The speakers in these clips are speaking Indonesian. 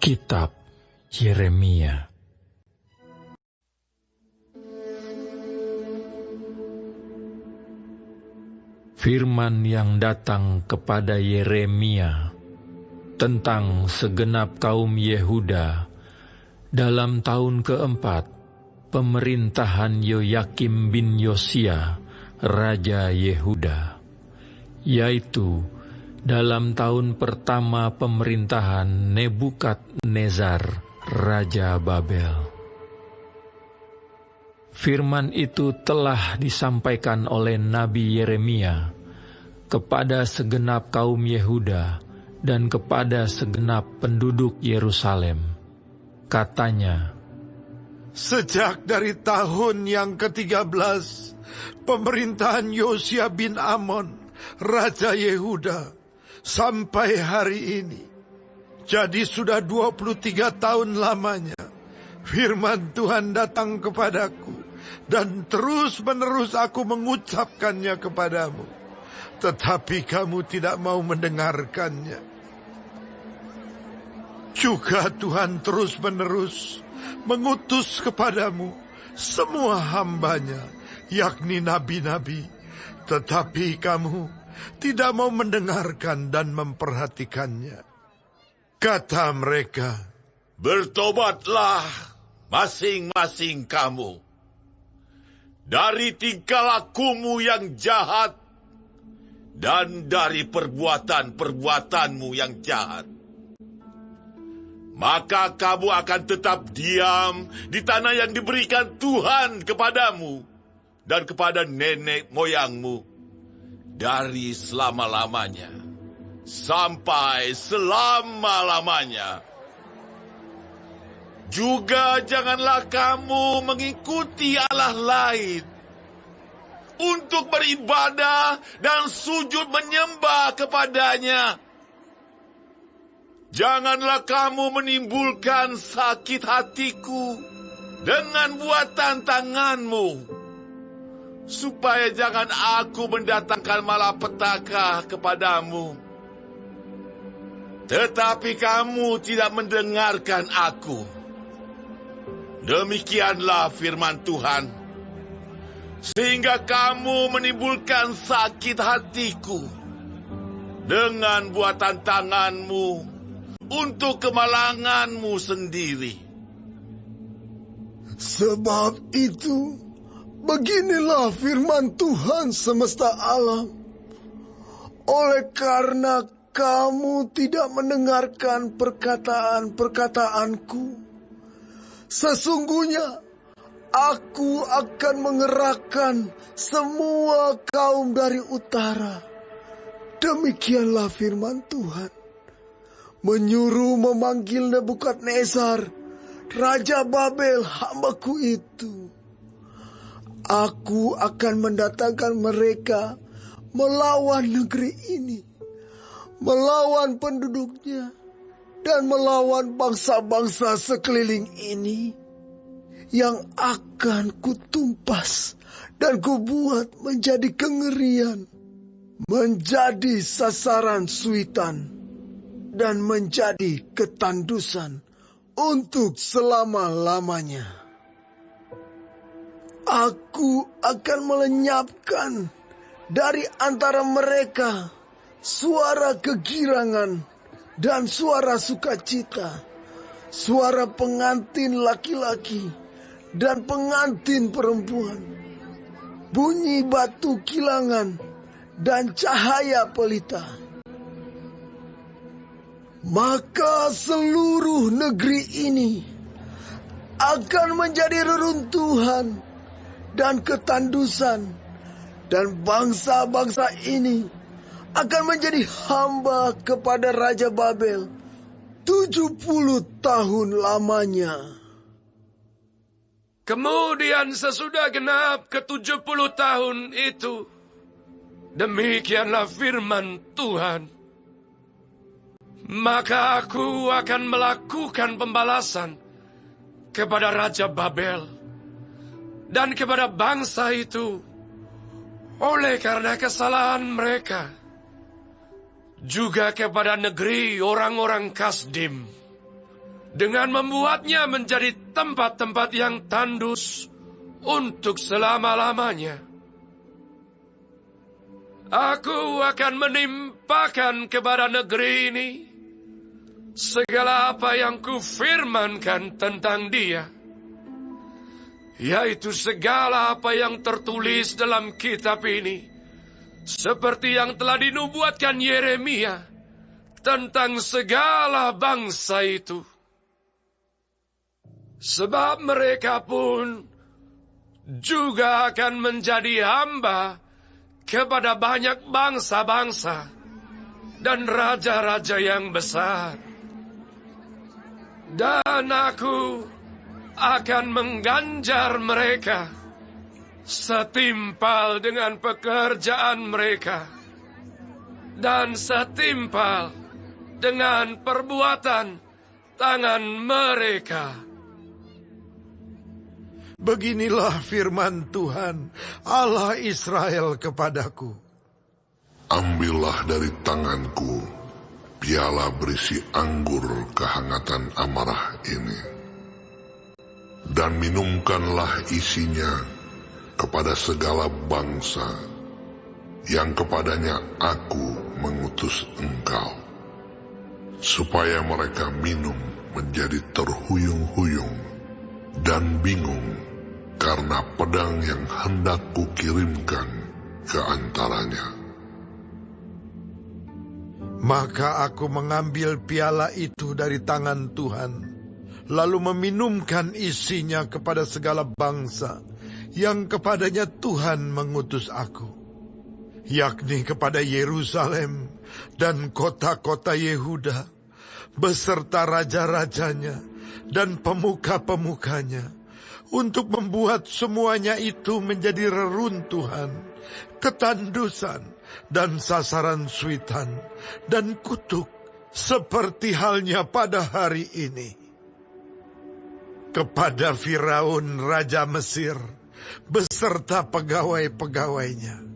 Kitab Yeremia. Firman yang datang kepada Yeremia tentang segenap kaum Yehuda dalam tahun keempat pemerintahan Yoyakim bin Yosia, Raja Yehuda, yaitu dalam tahun pertama pemerintahan Nebukadnezar, Raja Babel. Firman itu telah disampaikan oleh Nabi Yeremia kepada segenap kaum Yehuda dan kepada segenap penduduk Yerusalem. Katanya, sejak dari tahun yang ke-13 pemerintahan Yosia bin Amon, Raja Yehuda, sampai hari ini, jadi sudah 23 tahun lamanya, firman Tuhan datang kepadaku, dan terus-menerus aku mengucapkannya kepadamu, tetapi kamu tidak mau mendengarkannya. Juga Tuhan terus-menerus mengutus kepadamu semua hambanya, yakni nabi-nabi, tetapi kamu tidak mau mendengarkan dan memperhatikannya. Kata mereka, bertobatlah masing-masing kamu dari tingkah lakumu yang jahat dan dari perbuatan-perbuatanmu yang jahat. Maka kamu akan tetap diam di tanah yang diberikan Tuhan kepadamu dan kepada nenek moyangmu dari selama-lamanya sampai selama-lamanya. Juga janganlah kamu mengikuti Allah lain untuk beribadah dan sujud menyembah kepadanya. Janganlah kamu menimbulkan sakit hatiku dengan buatan tanganmu, supaya jangan aku mendatangkan malapetaka kepadamu. Tetapi kamu tidak mendengarkan aku. Demikianlah firman Tuhan, sehingga kamu menimbulkan sakit hatiku dengan buatan tanganmu untuk kemalanganmu sendiri. Sebab itu, beginilah firman Tuhan semesta alam. Oleh karena kamu tidak mendengarkan perkataan-perkataanku, sesungguhnya aku akan mengerahkan semua kaum dari utara. Demikianlah firman Tuhan, menyuruh memanggil Nebukadnezar, Raja Babel, hambaku itu. Aku akan mendatangkan mereka melawan negeri ini, melawan penduduknya, dan melawan bangsa-bangsa sekeliling ini, yang akan kutumpas dan kubuat menjadi kengerian, menjadi sasaran suitan, dan menjadi ketandusan untuk selama-lamanya. Aku akan melenyapkan dari antara mereka suara kegirangan dan suara sukacita, suara pengantin laki-laki dan pengantin perempuan, bunyi batu kilangan dan cahaya pelita. Maka seluruh negeri ini akan menjadi reruntuhan dan ketandusan, dan bangsa-bangsa ini akan menjadi hamba kepada Raja Babel 70 tahun lamanya. Kemudian sesudah genap ke-70 tahun itu, demikianlah firman Tuhan, maka aku akan melakukan pembalasan kepada Raja Babel dan kepada bangsa itu oleh karena kesalahan mereka, juga kepada negeri orang-orang Kasdim dengan membuatnya menjadi tempat-tempat yang tandus untuk selama-lamanya. Aku akan menimpakan kepada negeri ini segala apa yang kufirmankan tentang dia, yaitu segala apa yang tertulis dalam kitab ini, seperti yang telah dinubuatkan Yeremia tentang segala bangsa itu. Sebab mereka pun juga akan menjadi hamba kepada banyak bangsa-bangsa dan raja-raja yang besar. Dan aku akan mengganjar mereka setimpal dengan pekerjaan mereka dan setimpal dengan perbuatan tangan mereka. Beginilah firman Tuhan, Allah Israel kepadaku. Ambillah dari tanganku piala berisi anggur kehangatan amarah ini, dan minumkanlah isinya kepada segala bangsa yang kepadanya aku mengutus engkau, supaya mereka minum menjadi terhuyung-huyung dan bingung karena pedang yang hendak kukirimkan ke antaranya. Maka aku mengambil piala itu dari tangan Tuhan, lalu meminumkan isinya kepada segala bangsa yang kepadanya Tuhan mengutus aku, yakni kepada Yerusalem dan kota-kota Yehuda, beserta raja-rajanya dan pemuka-pemukanya, untuk membuat semuanya itu menjadi reruntuhan, ketandusan, dan sasaran suitan, dan kutuk, seperti halnya pada hari ini. Kepada Firaun Raja Mesir, beserta pegawai-pegawainya,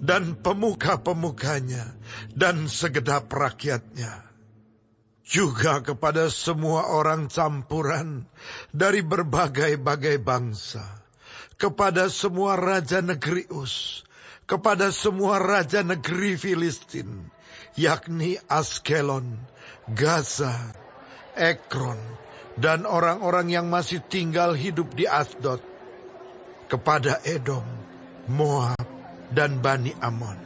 dan pemuka-pemukanya, dan segenap rakyatnya, juga kepada semua orang campuran dari berbagai-bagai bangsa, kepada semua raja negeri Us, kepada semua raja negeri Filistin, yakni Askelon, Gaza, Ekron, dan orang-orang yang masih tinggal hidup di Asdod, kepada Edom, Moab, dan Bani Ammon,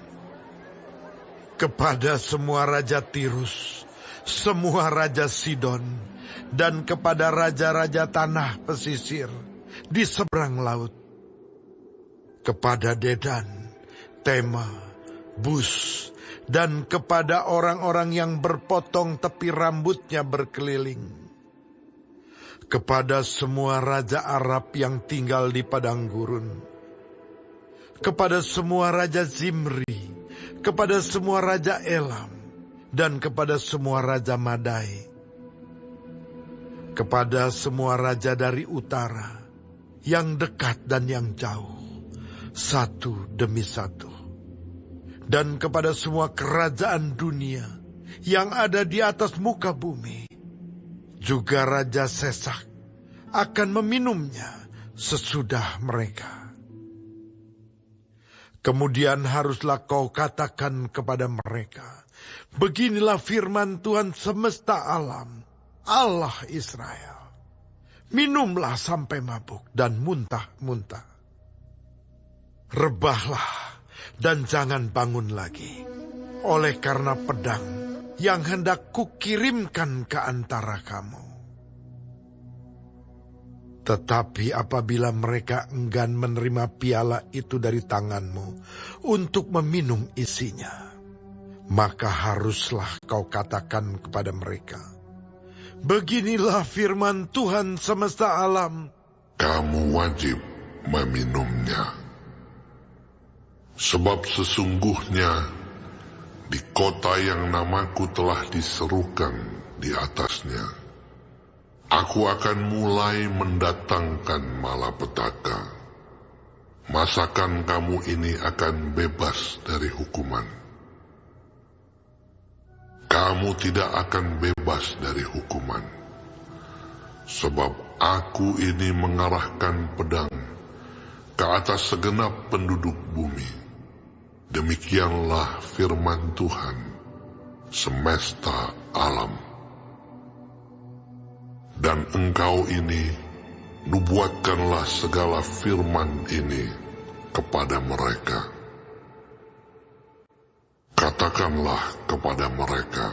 kepada semua raja Tirus, semua raja Sidon, dan kepada raja-raja tanah pesisir di seberang laut, kepada Dedan, Tema, Bus, dan kepada orang-orang yang berpotong tepi rambutnya berkeliling, kepada semua raja Arab yang tinggal di padang gurun, kepada semua raja Zimri, kepada semua raja Elam, dan kepada semua raja Madai, kepada semua raja dari utara, yang dekat dan yang jauh, satu demi satu, dan kepada semua kerajaan dunia yang ada di atas muka bumi. Juga Raja Sesak akan meminumnya sesudah mereka. Kemudian haruslah kau katakan kepada mereka, beginilah firman Tuhan semesta alam, Allah Israel. Minumlah sampai mabuk dan muntah-muntah. Rebahlah dan jangan bangun lagi, oleh karena pedang yang hendak kukirimkan ke antara kamu. Tetapi apabila mereka enggan menerima piala itu dari tanganmu untuk meminum isinya, maka haruslah kau katakan kepada mereka, beginilah firman Tuhan semesta alam. Kamu wajib meminumnya. Sebab sesungguhnya di kota yang namaku telah diserukan di atasnya, aku akan mulai mendatangkan malapetaka. Masakan kamu ini akan bebas dari hukuman. Kamu tidak akan bebas dari hukuman, Sebab aku ini mengarahkan pedang ke atas segenap penduduk bumi. Demikianlah firman Tuhan, semesta alam. Dan engkau ini, nubuatkanlah segala firman ini kepada mereka. Katakanlah kepada mereka,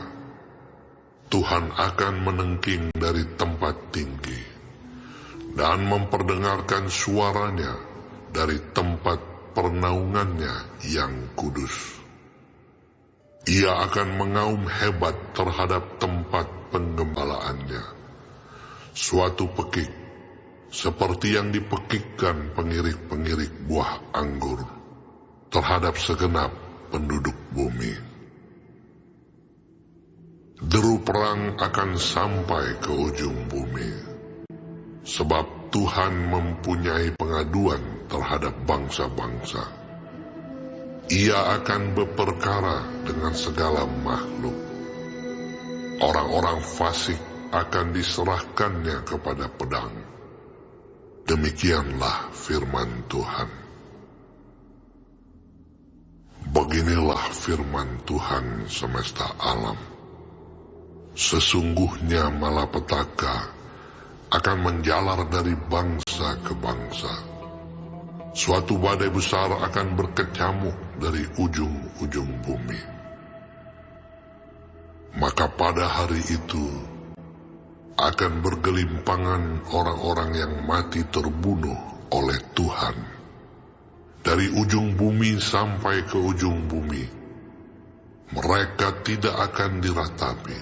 Tuhan akan menengking dari tempat tinggi dan memperdengarkan suaranya dari tempat pernaungannya yang kudus. Ia akan mengaum hebat terhadap tempat penggembalaannya. Suatu pekik, seperti yang dipekikkan pengirik-pengirik buah anggur terhadap segenap penduduk bumi. Deru perang akan sampai ke ujung bumi, sebab Tuhan mempunyai pengaduan terhadap bangsa-bangsa. Ia akan berperkara dengan segala makhluk. Orang-orang fasik akan diserahkannya kepada pedang. Demikianlah firman Tuhan. Beginilah firman Tuhan semesta alam. Sesungguhnya malapetaka akan menjalar dari bangsa ke bangsa. Suatu badai besar akan berkecamuk dari ujung-ujung bumi. Maka pada hari itu akan bergelimpangan orang-orang yang mati terbunuh oleh Tuhan. Dari ujung bumi sampai ke ujung bumi, mereka tidak akan diratapi,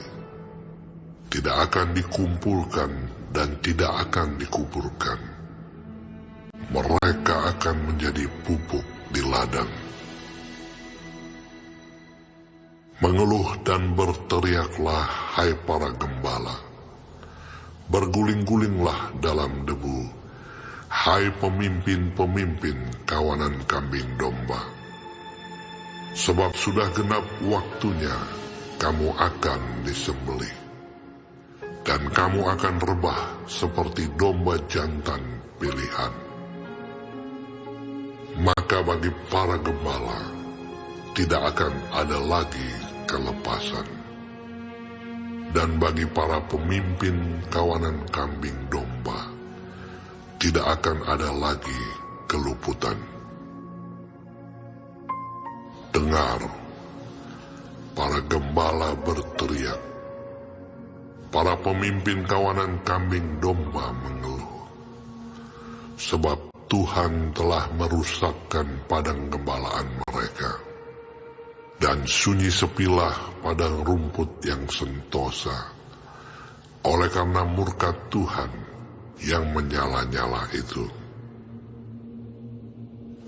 tidak akan dikumpulkan dan tidak akan dikuburkan. Mereka akan menjadi pupuk di ladang. Mengeluh dan berteriaklah, hai para gembala. Berguling-gulinglah dalam debu, hai pemimpin-pemimpin kawanan kambing domba. Sebab sudah genap waktunya kamu akan disembelih, dan kamu akan rebah seperti domba jantan pilihan. Maka bagi para gembala tidak akan ada lagi kelepasan, dan bagi para pemimpin kawanan kambing domba tidak akan ada lagi keluputan. Dengar, para gembala berteriak, para pemimpin kawanan kambing domba mengeluh, sebab Tuhan telah merusakkan padang gembalaan mereka, dan sunyi sepilah padang rumput yang sentosa, oleh karena murka Tuhan yang menyala-nyala itu.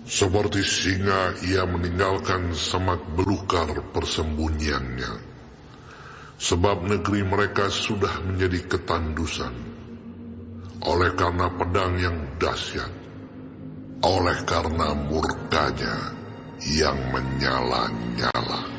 Seperti singa ia meninggalkan semak belukar persembunyiannya, sebab negeri mereka sudah menjadi ketandusan, oleh karena pedang yang dahsyat, oleh karena murkanya yang menyala-nyala.